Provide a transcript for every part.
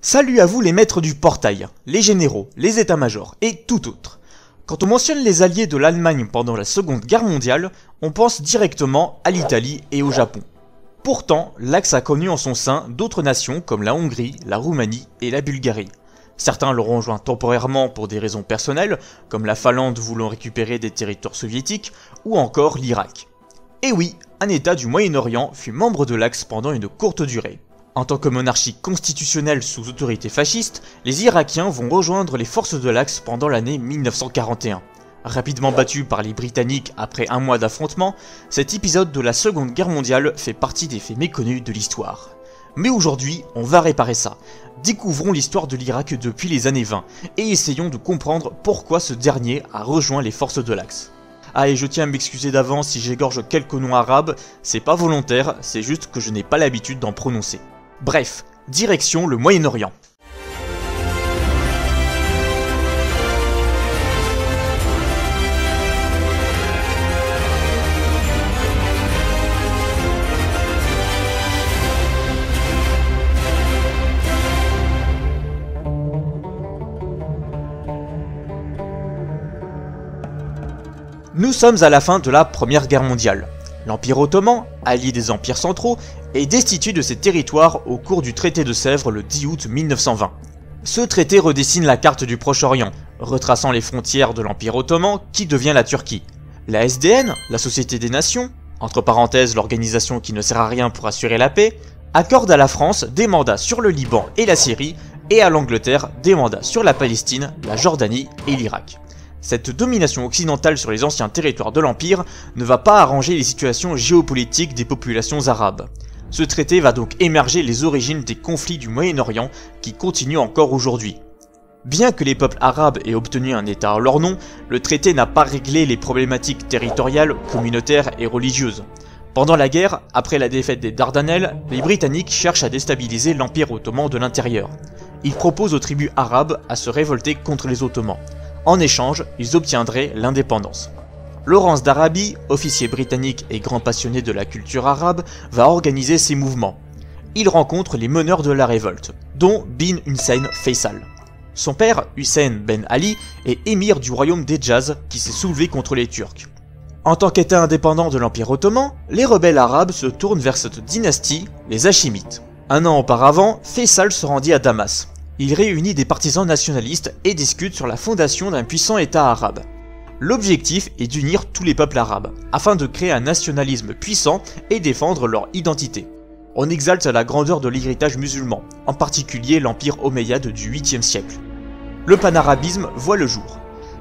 Salut à vous les maîtres du portail, les généraux, les états-majors et tout autre. Quand on mentionne les alliés de l'Allemagne pendant la Seconde Guerre mondiale, on pense directement à l'Italie et au Japon. Pourtant, l'Axe a connu en son sein d'autres nations comme la Hongrie, la Roumanie et la Bulgarie. Certains l'ont rejoint temporairement pour des raisons personnelles, comme la Finlande voulant récupérer des territoires soviétiques, ou encore l'Irak. Et oui, un État du Moyen-Orient fut membre de l'Axe pendant une courte durée. En tant que monarchie constitutionnelle sous autorité fasciste, les Irakiens vont rejoindre les forces de l'Axe pendant l'année 1941. Rapidement battu par les Britanniques après un mois d'affrontement, cet épisode de la Seconde Guerre mondiale fait partie des faits méconnus de l'histoire. Mais aujourd'hui, on va réparer ça. Découvrons l'histoire de l'Irak depuis les années 20 et essayons de comprendre pourquoi ce dernier a rejoint les forces de l'Axe. Ah, et je tiens à m'excuser d'avance si j'égorge quelques noms arabes, c'est pas volontaire, c'est juste que je n'ai pas l'habitude d'en prononcer. Bref, direction le Moyen-Orient. Nous sommes à la fin de la Première Guerre mondiale. L'Empire ottoman, allié des empires centraux, est destitué de ses territoires au cours du traité de Sèvres le 10 août 1920. Ce traité redessine la carte du Proche-Orient, retraçant les frontières de l'Empire ottoman qui devient la Turquie. La SDN, la Société des Nations, entre parenthèses l'organisation qui ne sert à rien pour assurer la paix, accorde à la France des mandats sur le Liban et la Syrie, et à l'Angleterre des mandats sur la Palestine, la Jordanie et l'Irak. Cette domination occidentale sur les anciens territoires de l'Empire ne va pas arranger les situations géopolitiques des populations arabes. Ce traité va donc émerger les origines des conflits du Moyen-Orient qui continuent encore aujourd'hui. Bien que les peuples arabes aient obtenu un État à leur nom, le traité n'a pas réglé les problématiques territoriales, communautaires et religieuses. Pendant la guerre, après la défaite des Dardanelles, les Britanniques cherchent à déstabiliser l'Empire ottoman de l'intérieur. Ils proposent aux tribus arabes à se révolter contre les Ottomans. En échange, ils obtiendraient l'indépendance. Lawrence d'Arabie, officier britannique et grand passionné de la culture arabe, va organiser ces mouvements. Il rencontre les meneurs de la révolte, dont Bin Hussein Faisal. Son père, Hussein Ben Ali, est émir du royaume d'Hedjaz qui s'est soulevé contre les Turcs. En tant qu'État indépendant de l'Empire ottoman, les rebelles arabes se tournent vers cette dynastie, les Hachimites. Un an auparavant, Faisal se rendit à Damas. Il réunit des partisans nationalistes et discute sur la fondation d'un puissant État arabe. L'objectif est d'unir tous les peuples arabes, afin de créer un nationalisme puissant et défendre leur identité. On exalte la grandeur de l'héritage musulman, en particulier l'empire omeyyade du 8e siècle. Le panarabisme voit le jour.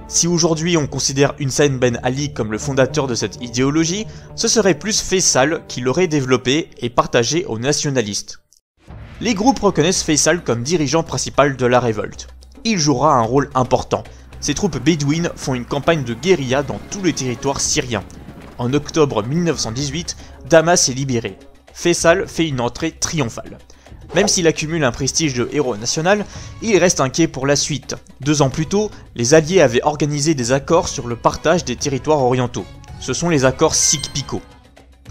Si aujourd'hui on considère Hussein Ben Ali comme le fondateur de cette idéologie, ce serait plus Faisal qui l'aurait développé et partagé aux nationalistes. Les groupes reconnaissent Faisal comme dirigeant principal de la révolte. Il jouera un rôle important. Ses troupes bédouines font une campagne de guérilla dans tout le territoire syrien. En octobre 1918, Damas est libéré. Faisal fait une entrée triomphale. Même s'il accumule un prestige de héros national, il reste inquiet pour la suite. 2 ans plus tôt, les Alliés avaient organisé des accords sur le partage des territoires orientaux. Ce sont les accords Sykes-Picot.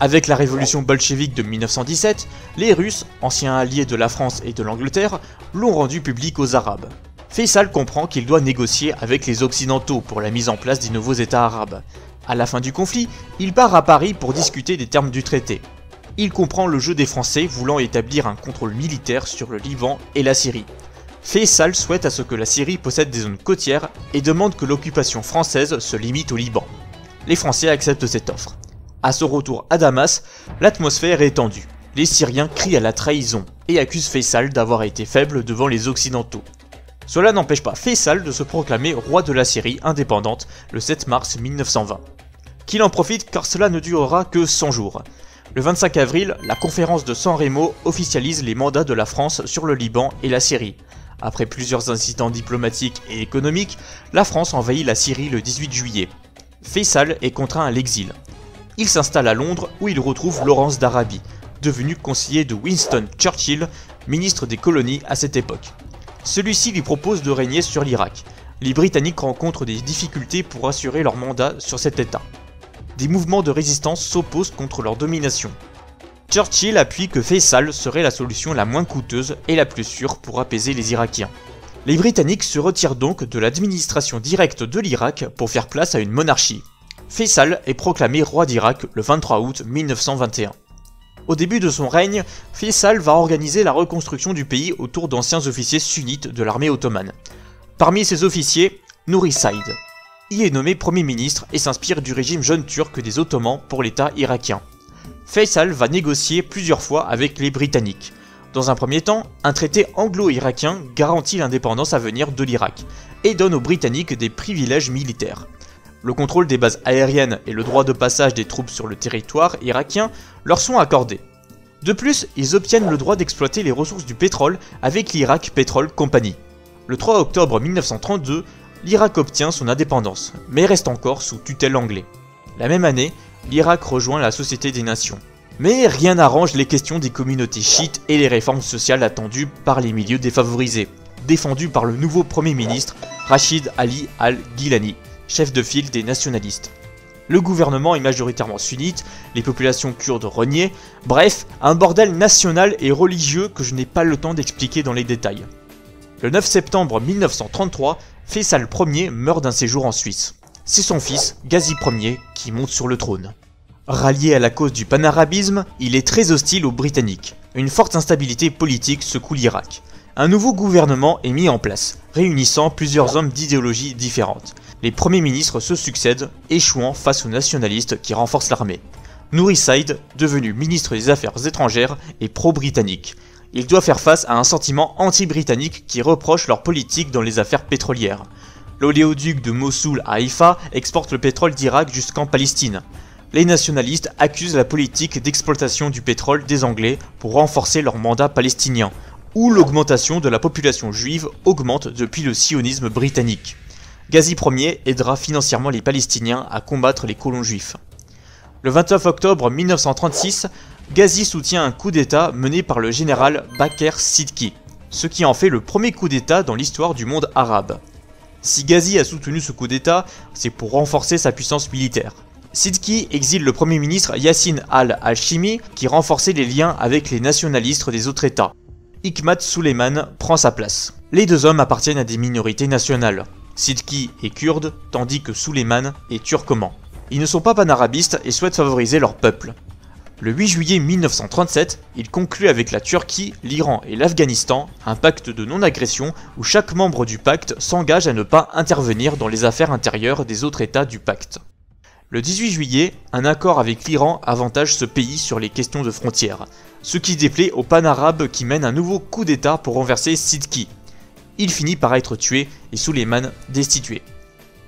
Avec la révolution bolchevique de 1917, les Russes, anciens alliés de la France et de l'Angleterre, l'ont rendu public aux Arabes. Faisal comprend qu'il doit négocier avec les Occidentaux pour la mise en place des nouveaux États arabes. À la fin du conflit, il part à Paris pour discuter des termes du traité. Il comprend le jeu des Français voulant établir un contrôle militaire sur le Liban et la Syrie. Faisal souhaite à ce que la Syrie possède des zones côtières et demande que l'occupation française se limite au Liban. Les Français acceptent cette offre. À son retour à Damas, l'atmosphère est tendue. Les Syriens crient à la trahison et accusent Faisal d'avoir été faible devant les Occidentaux. Cela n'empêche pas Faisal de se proclamer roi de la Syrie indépendante le 7 mars 1920. Qu'il en profite car cela ne durera que 100 jours. Le 25 avril, la conférence de San Remo officialise les mandats de la France sur le Liban et la Syrie. Après plusieurs incidents diplomatiques et économiques, la France envahit la Syrie le 18 juillet. Faisal est contraint à l'exil. Il s'installe à Londres où il retrouve Lawrence d'Arabie, devenu conseiller de Winston Churchill, ministre des colonies à cette époque. Celui-ci lui propose de régner sur l'Irak. Les Britanniques rencontrent des difficultés pour assurer leur mandat sur cet État. Des mouvements de résistance s'opposent contre leur domination. Churchill appuie que Faisal serait la solution la moins coûteuse et la plus sûre pour apaiser les Irakiens. Les Britanniques se retirent donc de l'administration directe de l'Irak pour faire place à une monarchie. Faisal est proclamé roi d'Irak le 23 août 1921. Au début de son règne, Faisal va organiser la reconstruction du pays autour d'anciens officiers sunnites de l'armée ottomane. Parmi ces officiers, Nuri Said. Il est nommé Premier ministre et s'inspire du régime jeune turc des Ottomans pour l'État irakien. Faisal va négocier plusieurs fois avec les Britanniques. Dans un premier temps, un traité anglo-irakien garantit l'indépendance à venir de l'Irak et donne aux Britanniques des privilèges militaires. Le contrôle des bases aériennes et le droit de passage des troupes sur le territoire irakien leur sont accordés. De plus, ils obtiennent le droit d'exploiter les ressources du pétrole avec l'Iraq Petrol Company. Le 3 octobre 1932, l'Irak obtient son indépendance, mais reste encore sous tutelle anglaise. La même année, l'Irak rejoint la Société des Nations. Mais rien n'arrange les questions des communautés chiites et les réformes sociales attendues par les milieux défavorisés, défendues par le nouveau Premier ministre Rachid Ali al-Gilani, chef de file des nationalistes. Le gouvernement est majoritairement sunnite, les populations kurdes reniées, bref, un bordel national et religieux que je n'ai pas le temps d'expliquer dans les détails. Le 9 septembre 1933, Faisal Ier meurt d'un séjour en Suisse. C'est son fils, Ghazi Ier, qui monte sur le trône. Rallié à la cause du panarabisme, il est très hostile aux Britanniques. Une forte instabilité politique secoue l'Irak. Un nouveau gouvernement est mis en place, réunissant plusieurs hommes d'idéologies différentes. Les premiers ministres se succèdent, échouant face aux nationalistes qui renforcent l'armée. Nuri Said, devenu ministre des Affaires étrangères, est pro-britannique. Il doit faire face à un sentiment anti-britannique qui reproche leur politique dans les affaires pétrolières. L'oléoduc de Mossoul à Haïfa exporte le pétrole d'Irak jusqu'en Palestine. Les nationalistes accusent la politique d'exploitation du pétrole des Anglais pour renforcer leur mandat palestinien, où l'augmentation de la population juive augmente depuis le sionisme britannique. Ghazi Ier aidera financièrement les Palestiniens à combattre les colons juifs. Le 29 octobre 1936, Ghazi soutient un coup d'État mené par le général Bakr Sidki, ce qui en fait le premier coup d'État dans l'histoire du monde arabe. Si Ghazi a soutenu ce coup d'État, c'est pour renforcer sa puissance militaire. Sidki exile le premier ministre Yassin al-Hashimi qui renforçait les liens avec les nationalistes des autres États. Hikmat Suleiman prend sa place. Les deux hommes appartiennent à des minorités nationales. Sidki est kurde, tandis que Suleiman est turcoman. Ils ne sont pas panarabistes et souhaitent favoriser leur peuple. Le 8 juillet 1937, il conclut avec la Turquie, l'Iran et l'Afghanistan un pacte de non-agression où chaque membre du pacte s'engage à ne pas intervenir dans les affaires intérieures des autres États du pacte. Le 18 juillet, un accord avec l'Iran avantage ce pays sur les questions de frontières, ce qui déplaît aux panarabes qui mènent un nouveau coup d'État pour renverser Sidki. Il finit par être tué et Suleiman destitué.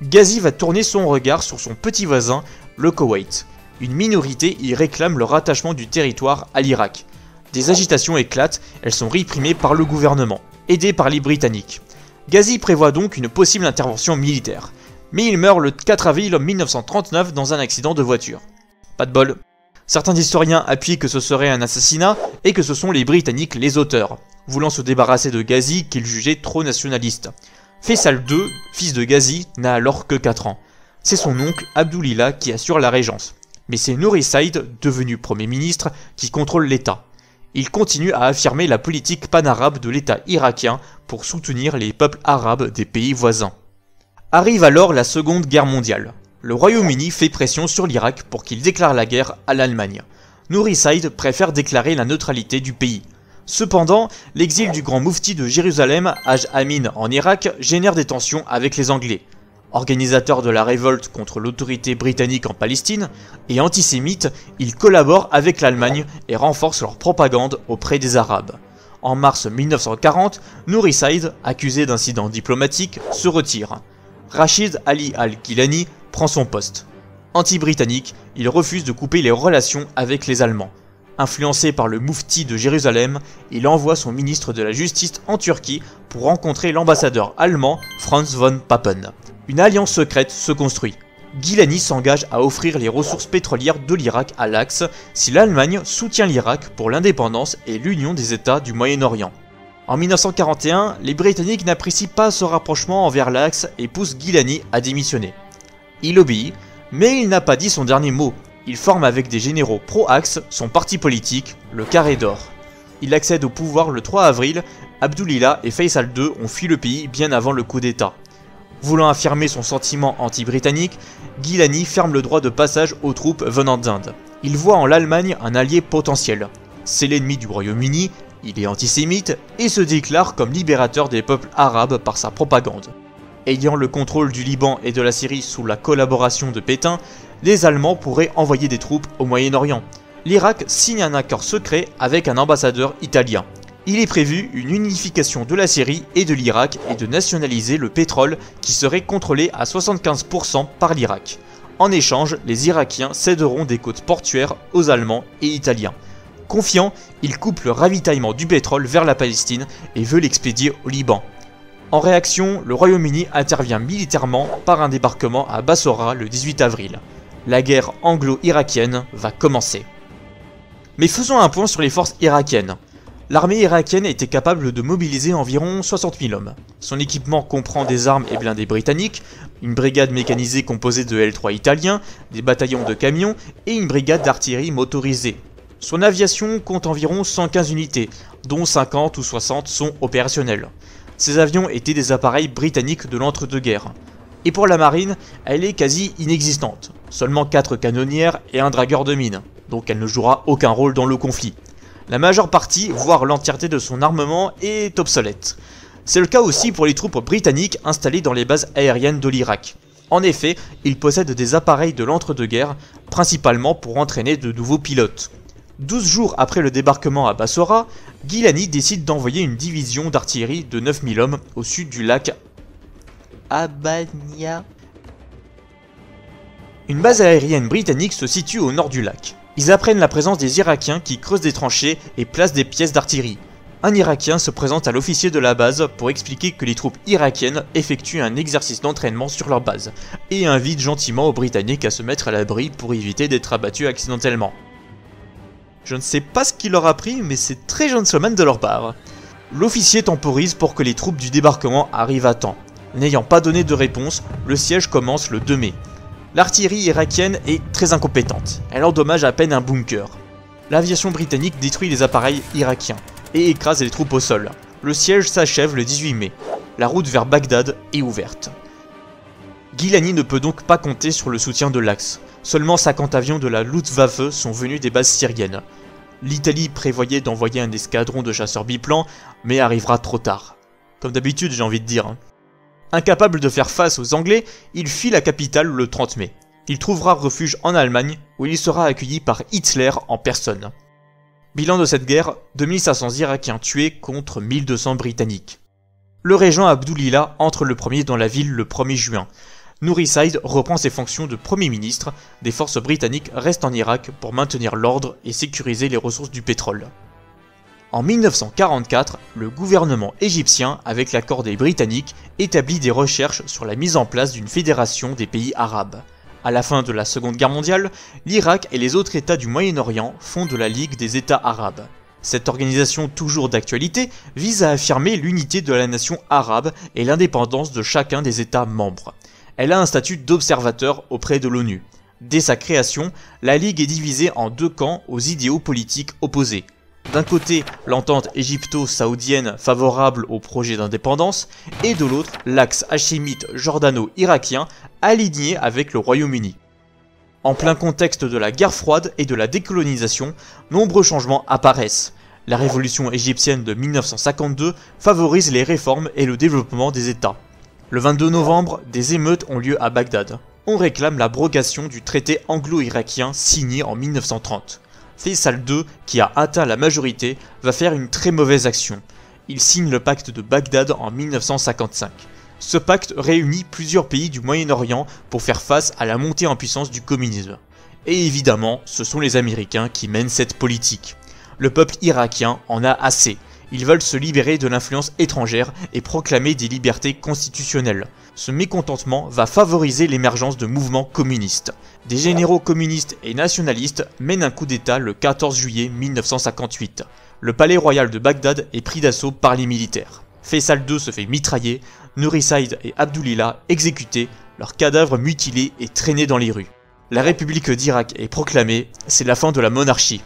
Ghazi va tourner son regard sur son petit voisin, le Koweït. Une minorité y réclame le rattachement du territoire à l'Irak. Des agitations éclatent, elles sont réprimées par le gouvernement, aidé par les Britanniques. Ghazi prévoit donc une possible intervention militaire. Mais il meurt le 4 avril 1939 dans un accident de voiture. Pas de bol. Certains historiens appuient que ce serait un assassinat et que ce sont les Britanniques les auteurs, voulant se débarrasser de Ghazi qu'ils jugeaient trop nationaliste. Faisal II, fils de Ghazi, n'a alors que 4 ans. C'est son oncle Abdulillah qui assure la régence. Mais c'est Nuri Said, devenu Premier ministre, qui contrôle l'État. Il continue à affirmer la politique panarabe de l'État irakien pour soutenir les peuples arabes des pays voisins. Arrive alors la Seconde Guerre mondiale. Le Royaume-Uni fait pression sur l'Irak pour qu'il déclare la guerre à l'Allemagne. Nuri Said préfère déclarer la neutralité du pays. Cependant, l'exil du grand moufti de Jérusalem, Haj Amin en Irak, génère des tensions avec les Anglais. Organisateur de la révolte contre l'autorité britannique en Palestine et antisémite, ils collaborent avec l'Allemagne et renforcent leur propagande auprès des Arabes. En mars 1940, Nuri Said, accusé d'incidents diplomatiques, se retire. Rachid Ali al-Gilani prend son poste. Anti-britannique, il refuse de couper les relations avec les Allemands. Influencé par le moufti de Jérusalem, il envoie son ministre de la Justice en Turquie pour rencontrer l'ambassadeur allemand Franz von Papen. Une alliance secrète se construit. Gilani s'engage à offrir les ressources pétrolières de l'Irak à l'Axe si l'Allemagne soutient l'Irak pour l'indépendance et l'union des États du Moyen-Orient. En 1941, les Britanniques n'apprécient pas ce rapprochement envers l'Axe et poussent Gilani à démissionner. Il obéit, mais il n'a pas dit son dernier mot. Il forme avec des généraux pro-Axe son parti politique, le Carré d'Or. Il accède au pouvoir le 3 avril, Abdulillah et Faisal II ont fui le pays bien avant le coup d'État. Voulant affirmer son sentiment anti-britannique, Gilani ferme le droit de passage aux troupes venant d'Inde. Il voit en l'Allemagne un allié potentiel. C'est l'ennemi du Royaume-Uni, il est antisémite et se déclare comme libérateur des peuples arabes par sa propagande. Ayant le contrôle du Liban et de la Syrie sous la collaboration de Pétain, les Allemands pourraient envoyer des troupes au Moyen-Orient. L'Irak signe un accord secret avec un ambassadeur italien. Il est prévu une unification de la Syrie et de l'Irak et de nationaliser le pétrole qui serait contrôlé à 75% par l'Irak. En échange, les Irakiens céderont des côtes portuaires aux Allemands et Italiens. Confiant, il coupe le ravitaillement du pétrole vers la Palestine et veut l'expédier au Liban. En réaction, le Royaume-Uni intervient militairement par un débarquement à Bassora le 18 avril. La guerre anglo-irakienne va commencer. Mais faisons un point sur les forces irakiennes. L'armée irakienne était capable de mobiliser environ 60 000 hommes. Son équipement comprend des armes et blindés britanniques, une brigade mécanisée composée de L3 italiens, des bataillons de camions et une brigade d'artillerie motorisée. Son aviation compte environ 115 unités, dont 50 ou 60 sont opérationnelles. Ces avions étaient des appareils britanniques de l'entre-deux-guerres. Et pour la marine, elle est quasi inexistante. Seulement 4 canonnières et un dragueur de mine, donc elle ne jouera aucun rôle dans le conflit. La majeure partie, voire l'entièreté de son armement, est obsolète. C'est le cas aussi pour les troupes britanniques installées dans les bases aériennes de l'Irak. En effet, ils possèdent des appareils de l'entre-deux-guerres, principalement pour entraîner de nouveaux pilotes. 12 jours après le débarquement à Bassora, Gilani décide d'envoyer une division d'artillerie de 9000 hommes au sud du lac Abania. Une base aérienne britannique se situe au nord du lac. Ils apprennent la présence des Irakiens qui creusent des tranchées et placent des pièces d'artillerie. Un Irakien se présente à l'officier de la base pour expliquer que les troupes irakiennes effectuent un exercice d'entraînement sur leur base et invite gentiment aux Britanniques à se mettre à l'abri pour éviter d'être abattus accidentellement. Je ne sais pas ce qu'il leur a pris, mais c'est très gentleman de leur part. L'officier temporise pour que les troupes du débarquement arrivent à temps. N'ayant pas donné de réponse, le siège commence le 2 mai. L'artillerie irakienne est très incompétente, elle endommage à peine un bunker. L'aviation britannique détruit les appareils irakiens et écrase les troupes au sol. Le siège s'achève le 18 mai. La route vers Bagdad est ouverte. Gilani ne peut donc pas compter sur le soutien de l'Axe. Seulement 50 avions de la Luftwaffe sont venus des bases syriennes. L'Italie prévoyait d'envoyer un escadron de chasseurs biplans, mais arrivera trop tard. Comme d'habitude, j'ai envie de dire. Incapable de faire face aux Anglais, il fuit la capitale le 30 mai. Il trouvera refuge en Allemagne, où il sera accueilli par Hitler en personne. Bilan de cette guerre, 2500 Irakiens tués contre 1200 Britanniques. Le régent Abdulillah entre le premier dans la ville le 1er juin. Nuri Said reprend ses fonctions de Premier ministre, des forces britanniques restent en Irak pour maintenir l'ordre et sécuriser les ressources du pétrole. En 1944, le gouvernement égyptien, avec l'accord des Britanniques, établit des recherches sur la mise en place d'une fédération des pays arabes. À la fin de la Seconde Guerre mondiale, l'Irak et les autres États du Moyen-Orient fondent la Ligue des États arabes. Cette organisation toujours d'actualité vise à affirmer l'unité de la nation arabe et l'indépendance de chacun des États membres. Elle a un statut d'observateur auprès de l'ONU. Dès sa création, la Ligue est divisée en deux camps aux idéaux politiques opposés. D'un côté, l'entente égypto-saoudienne favorable au projet d'indépendance, et de l'autre, l'axe hachémite jordano-irakien aligné avec le Royaume-Uni. En plein contexte de la guerre froide et de la décolonisation, nombreux changements apparaissent. La révolution égyptienne de 1952 favorise les réformes et le développement des États. Le 22 novembre, des émeutes ont lieu à Bagdad. On réclame l'abrogation du traité anglo-irakien signé en 1930. Faisal II, qui a atteint la majorité, va faire une très mauvaise action. Il signe le pacte de Bagdad en 1955. Ce pacte réunit plusieurs pays du Moyen-Orient pour faire face à la montée en puissance du communisme. Et évidemment, ce sont les Américains qui mènent cette politique. Le peuple irakien en a assez. Ils veulent se libérer de l'influence étrangère et proclamer des libertés constitutionnelles. Ce mécontentement va favoriser l'émergence de mouvements communistes. Des généraux communistes et nationalistes mènent un coup d'État le 14 juillet 1958. Le palais royal de Bagdad est pris d'assaut par les militaires. Faisal II se fait mitrailler, Nuri Said et Abdulillah exécutés, leurs cadavres mutilés et traînés dans les rues. La République d'Irak est proclamée, c'est la fin de la monarchie.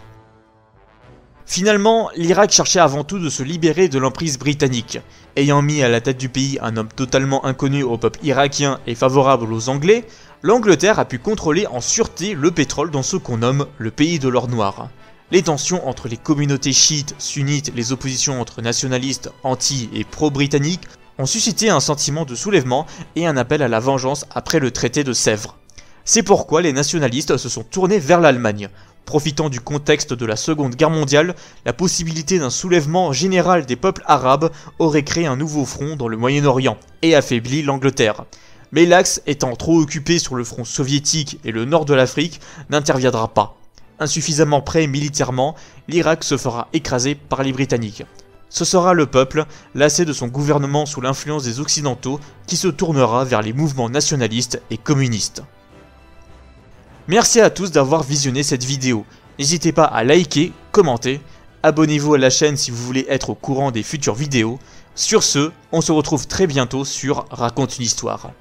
Finalement, l'Irak cherchait avant tout de se libérer de l'emprise britannique. Ayant mis à la tête du pays un homme totalement inconnu au peuple irakien et favorable aux Anglais, l'Angleterre a pu contrôler en sûreté le pétrole dans ce qu'on nomme le pays de l'or noir. Les tensions entre les communautés chiites, sunnites, les oppositions entre nationalistes, anti- et pro-britanniques ont suscité un sentiment de soulèvement et un appel à la vengeance après le traité de Sèvres. C'est pourquoi les nationalistes se sont tournés vers l'Allemagne. Profitant du contexte de la Seconde Guerre mondiale, la possibilité d'un soulèvement général des peuples arabes aurait créé un nouveau front dans le Moyen-Orient et affaibli l'Angleterre. Mais l'Axe étant trop occupé sur le front soviétique et le nord de l'Afrique, n'interviendra pas. Insuffisamment prêt militairement, l'Irak se fera écraser par les Britanniques. Ce sera le peuple, lassé de son gouvernement sous l'influence des Occidentaux, qui se tournera vers les mouvements nationalistes et communistes. Merci à tous d'avoir visionné cette vidéo. N'hésitez pas à liker, commenter, abonnez-vous à la chaîne si vous voulez être au courant des futures vidéos. Sur ce, on se retrouve très bientôt sur Raconte une histoire.